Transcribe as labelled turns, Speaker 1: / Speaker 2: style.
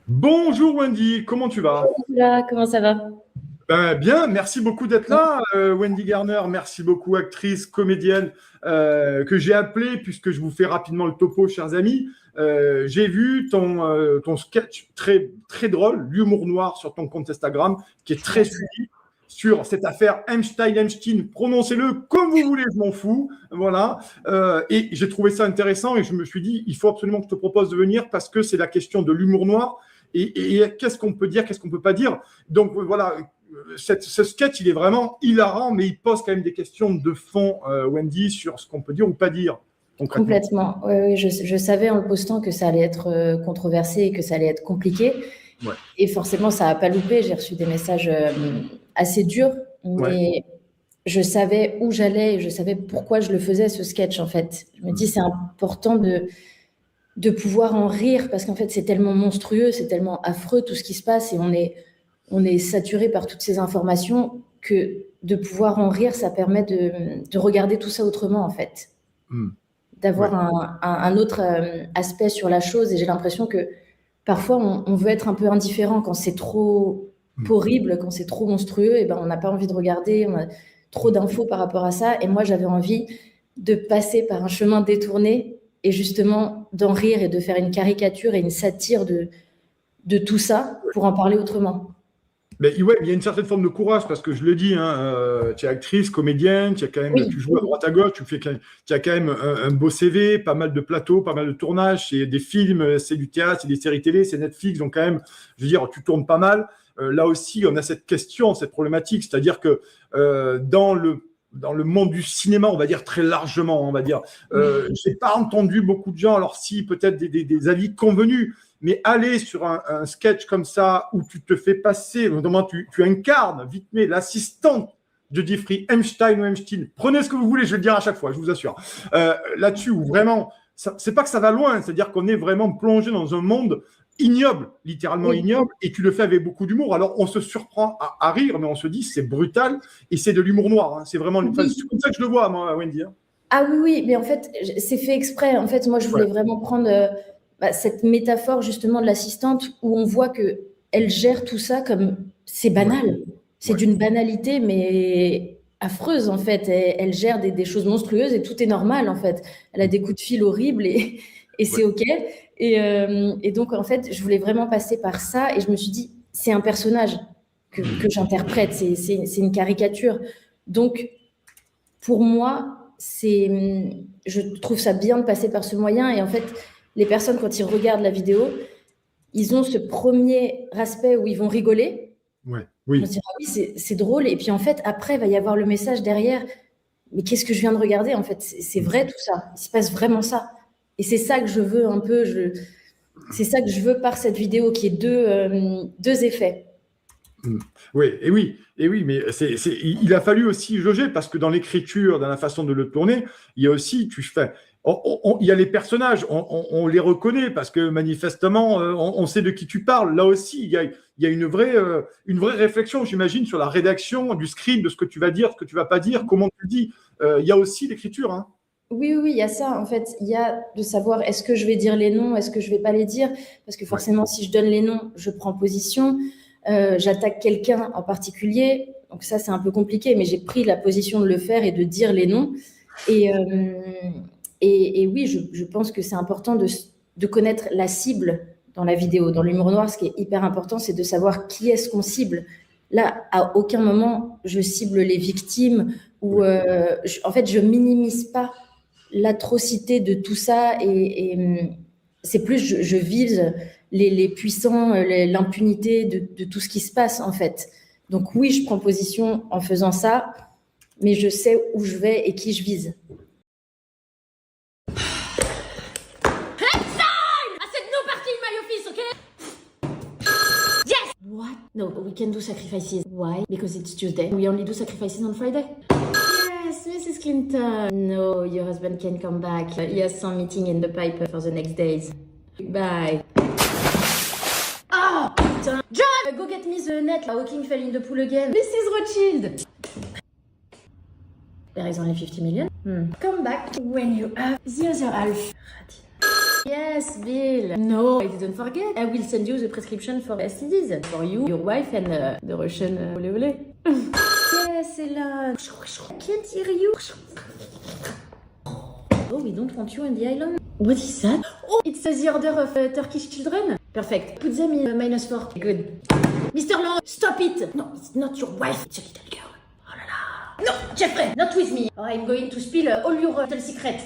Speaker 1: Bonjour Wendy, comment tu vas?
Speaker 2: Là, comment ça va?
Speaker 1: Bien, merci beaucoup d'être là, Wendy Garner. Merci beaucoup, actrice, comédienne, que j'ai appelée, puisque je vous fais rapidement le topo, chers amis. J'ai vu ton sketch très, très drôle, l'humour noir sur ton compte Instagram, qui est très
Speaker 2: Merci.
Speaker 1: suivi sur cette affaire Epstein, prononcez-le comme vous voulez, je m'en fous. Voilà. Et j'ai trouvé ça intéressant et je me suis dit, il faut absolument que je te propose de venir parce que c'est la question de l'humour noir. Et qu'est-ce qu'on peut dire, qu'est-ce qu'on peut pas dire. Donc voilà, ce sketch, il est vraiment hilarant, mais il pose quand même des questions de fond, Wendy, sur ce qu'on peut dire ou pas dire, concrètement.
Speaker 2: Complètement. Oui, oui, je savais en le postant que ça allait être controversé et que ça allait être compliqué.
Speaker 1: Ouais,
Speaker 2: Et forcément, ça n'a pas loupé. J'ai reçu des messages assez durs,
Speaker 1: ouais.
Speaker 2: mais je savais où j'allais et je savais pourquoi je le faisais, ce sketch, en fait. Je me dis, c'est important de pouvoir en rire parce qu'en fait, c'est tellement monstrueux, c'est tellement affreux tout ce qui se passe et on est saturé par toutes ces informations que de pouvoir en rire, ça permet de regarder tout ça autrement, en fait.
Speaker 1: Mm.
Speaker 2: D'avoir
Speaker 1: Ouais.
Speaker 2: un autre aspect sur la chose. Et j'ai l'impression que parfois, on veut être un peu indifférent quand c'est trop
Speaker 1: Mm.
Speaker 2: horrible, quand c'est trop monstrueux. Et ben, on n'a pas envie de regarder, on a trop d'infos par rapport à ça. Et moi, j'avais envie de passer par un chemin détourné et justement d'en rire et de faire une caricature et une satire de tout ça pour en parler autrement.
Speaker 1: Mais ouais, il y a une certaine forme de courage parce que je le dis, hein, tu es actrice, comédienne, tu as quand même,
Speaker 2: Oui,
Speaker 1: tu joues à droite à gauche, tu as quand même un beau CV, pas mal de plateaux, pas mal de tournages, c'est des films, c'est du théâtre, c'est des séries télé, c'est Netflix, donc quand même, je veux dire, tu tournes pas mal. Là aussi, on a cette question, cette problématique, c'est-à-dire que dans le monde du cinéma, on va dire très largement, on va dire, j'ai pas entendu beaucoup de gens, alors si peut-être des avis convenus, mais aller sur un sketch comme ça où tu te fais passer, notamment tu incarnes vite mais l'assistante de Jeffrey Epstein ou Epstein, prenez ce que vous voulez, je vais le dire à chaque fois, je vous assure. Là-dessus, où vraiment, c'est pas que ça va loin, c'est-à-dire qu'on est vraiment plongé dans un monde ignoble, littéralement
Speaker 2: oui.
Speaker 1: ignoble, et tu le fais avec beaucoup d'humour. Alors on se surprend à rire, mais on se dit c'est brutal et c'est de l'humour noir. Hein. C'est vraiment, enfin,
Speaker 2: Oui.
Speaker 1: c'est comme ça que je le vois, moi, Wendy. Hein.
Speaker 2: Ah oui, oui, mais en fait, c'est fait exprès. En fait, moi, je
Speaker 1: Ouais,
Speaker 2: voulais vraiment prendre cette métaphore justement de l'assistante où on voit que elle gère tout ça comme c'est
Speaker 1: ouais,
Speaker 2: banal. C'est
Speaker 1: ouais,
Speaker 2: d'une banalité, mais affreuse en fait. Elle gère des choses monstrueuses et tout est normal en fait. Elle a des coups de fil horribles et
Speaker 1: ouais.
Speaker 2: c'est OK. Et donc, en fait, je voulais vraiment passer par ça et je me suis dit, c'est un personnage que j'interprète, c'est une caricature. Donc, pour moi, je trouve ça bien de passer par ce moyen. Et en fait, les personnes, quand ils regardent la vidéo, ils ont ce premier aspect où ils vont rigoler.
Speaker 1: Ouais,
Speaker 2: Ils vont se
Speaker 1: oui.
Speaker 2: dire, ah oui, c'est drôle. Et puis en fait, après, il va y avoir le message derrière. Mais qu'est-ce que je viens de regarder? En fait, c'est vrai tout ça. Il se passe vraiment ça. Et c'est ça que je veux un peu. C'est ça que je veux par cette vidéo qui est deux effets.
Speaker 1: Mm. Oui, et oui, mais il a fallu aussi jauger parce que dans l'écriture, dans la façon de le tourner, il y a aussi, tu fais, il y a les personnages, on les reconnaît parce que manifestement, on sait de qui tu parles. Là aussi, il y a une vraie réflexion, j'imagine, sur la rédaction du script, de ce que tu vas dire, ce que tu vas pas dire, comment tu le dis. Il y a aussi l'écriture, hein.
Speaker 2: Oui, oui, oui, il y a ça. En fait, il y a de savoir est-ce que je vais dire les noms, est-ce que je vais pas les dire, parce que
Speaker 1: Ouais,
Speaker 2: forcément, si je donne les noms, je prends position, j'attaque quelqu'un en particulier. Donc ça, c'est un peu compliqué, mais j'ai pris la position de le faire et de dire les noms. Et, euh, et oui, je pense que c'est important de connaître la cible dans la vidéo. Dans l'humour noir, ce qui est hyper important, c'est de savoir qui est-ce qu'on cible. Là, à aucun moment, je cible les victimes ou
Speaker 1: ouais.
Speaker 2: en fait, je minimise pas l'atrocité de tout ça et c'est plus je vise les puissants, l'impunité de tout ce qui se passe en fait. Donc oui, je prends position en faisant ça, mais je sais où je vais et qui je vise.
Speaker 3: I said no parking in my office, okay? Yes! What? No, we can do sacrifices. Why? Because it's Tuesday. We only do sacrifices on Friday. Yes, Mrs. Clinton. No, your husband can come back. He has some meeting in the pipe for the next days. Bye. Oh, putain. John! Go get me the net. Hawking fell in the pool again. Mrs. Rothschild. There is only 50 million. Come back when you have the other half. Yes, Bill. No, I didn't forget. I will send you the prescription for STDs. For you, your wife, and the Russian ole ole. Yes, Ella. I can't hear you. Oh, we don't want you on the island. What is that? Oh, it's the order of Turkish children. Perfect. Put them in -4. Good. Mr. Long, stop it. No, it's not your wife. It's a little girl. Oh la la. No, Jeffrey, not with me. Or I'm going to spill all your little secrets.